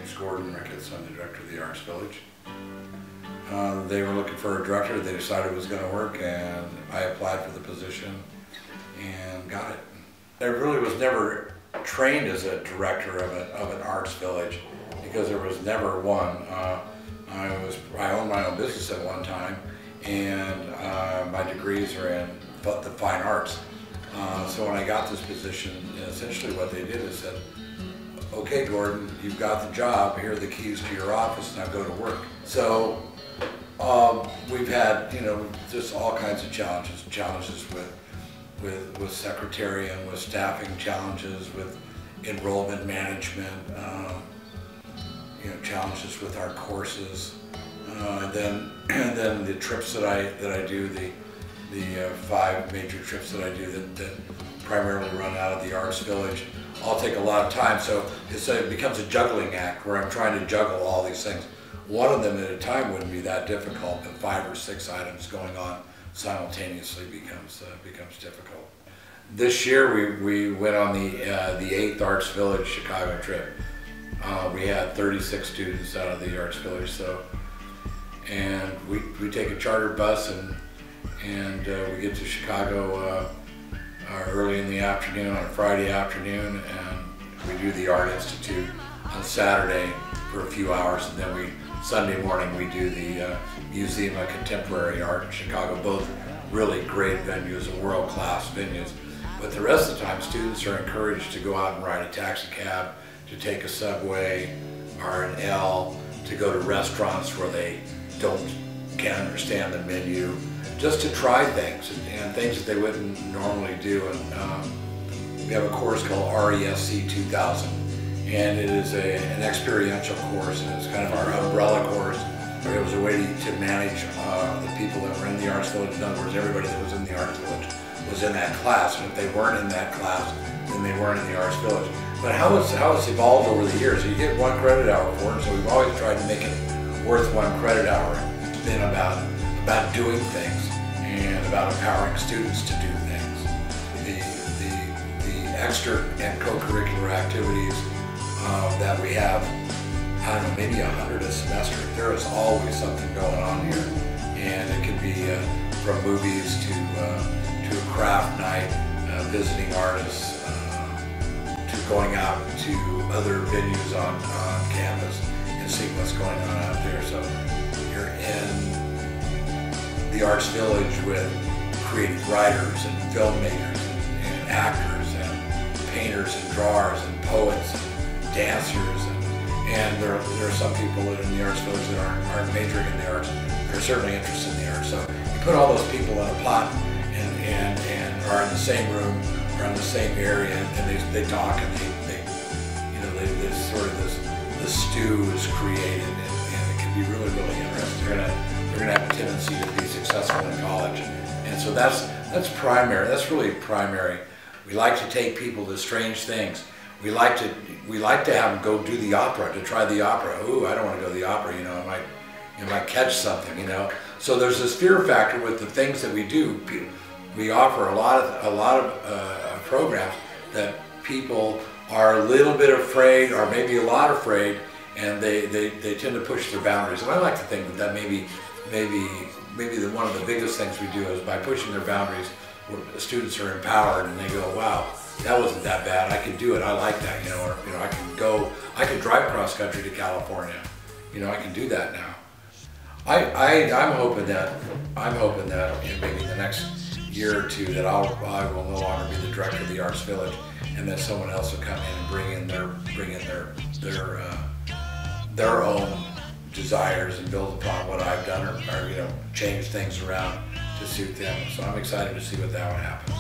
name's Gordon Ricketts. I'm the director of the Arts Village. They were looking for a director. They decided it was going to work, and I applied for the position and got it. I really was never trained as a director of an arts village because there was never one. I owned my own business at one time, and my degrees are in the fine arts. So when I got this position, essentially what they did is said, okay, Gordon, you've got the job, here are the keys to your office, now go to work. So we've had, just all kinds of challenges with secretary and with staffing, challenges with enrollment management, challenges with our courses. And then the trips that I do, the 5 major trips that I do that primarily run out of the Arts Village, all take a lot of time. So it becomes a juggling act where I'm trying to juggle all these things. One of them at a time wouldn't be that difficult, but 5 or 6 items going on simultaneously becomes difficult. This year we went on the 8th Arts Village Chicago trip. We had 36 students out of the Arts Village, and we take a charter bus and we get to Chicago early in the afternoon on a Friday afternoon, and we do the Art Institute on Saturday for a few hours, and then Sunday morning we do the Museum of Contemporary Art in Chicago, both really great venues, world-class venues. But the rest of the time, students are encouraged to go out and ride a taxi cab, to take a subway or an L, to go to restaurants where they can't understand the menu, just to try things and things that they wouldn't normally do. And we have a course called RESC 2000, and it is an experiential course, and it's kind of our umbrella course. It was a way to manage the people that were in the Arts Village. In other words, everybody that was in the Arts Village was in that class, and if they weren't in that class, then they weren't in the Arts Village. But how it's evolved over the years, so you get 1 credit hour for it, so we've always tried to make it worth 1 credit hour. It's been about doing things and about empowering students to do things. The extra and co-curricular activities that we have, I don't know, maybe 100 a semester. There is always something going on here, and it can be from movies to a craft night, visiting artists, to going out to other venues on campus and seeing what's going on out there. So you're in the Arts Village with creative writers and filmmakers and actors and painters and drawers and poets and dancers, and there are some people that are in the Arts Village that aren't majoring in the arts. They're certainly interested in the arts. So you put all those people in a pot and are in the same room or in the same area, and they talk, and they sort of this stew is created, and it can be really, really interesting. They're gonna have a tendency to be successful in college, and so that's primary. That's really primary. We like to take people to strange things. We like to have them go do the opera, to try the opera. Ooh, I don't want to go to the opera. I might catch something. So there's this fear factor with the things that we do. We offer a lot of programs that people are a little bit afraid, or maybe a lot afraid, and they tend to push their boundaries. And I like to think that maybe one of the biggest things we do is by pushing their boundaries, where the students are empowered and they go, wow, that wasn't that bad. I can do it. I like that. Or I can drive cross country to California. I can do that now. I'm hoping that in maybe the next year or two that I will no longer be the director of the Arts Village, and that someone else will come in and bring in their own desires and build upon what I've done, or change things around to suit them. So I'm excited to see what that one happens.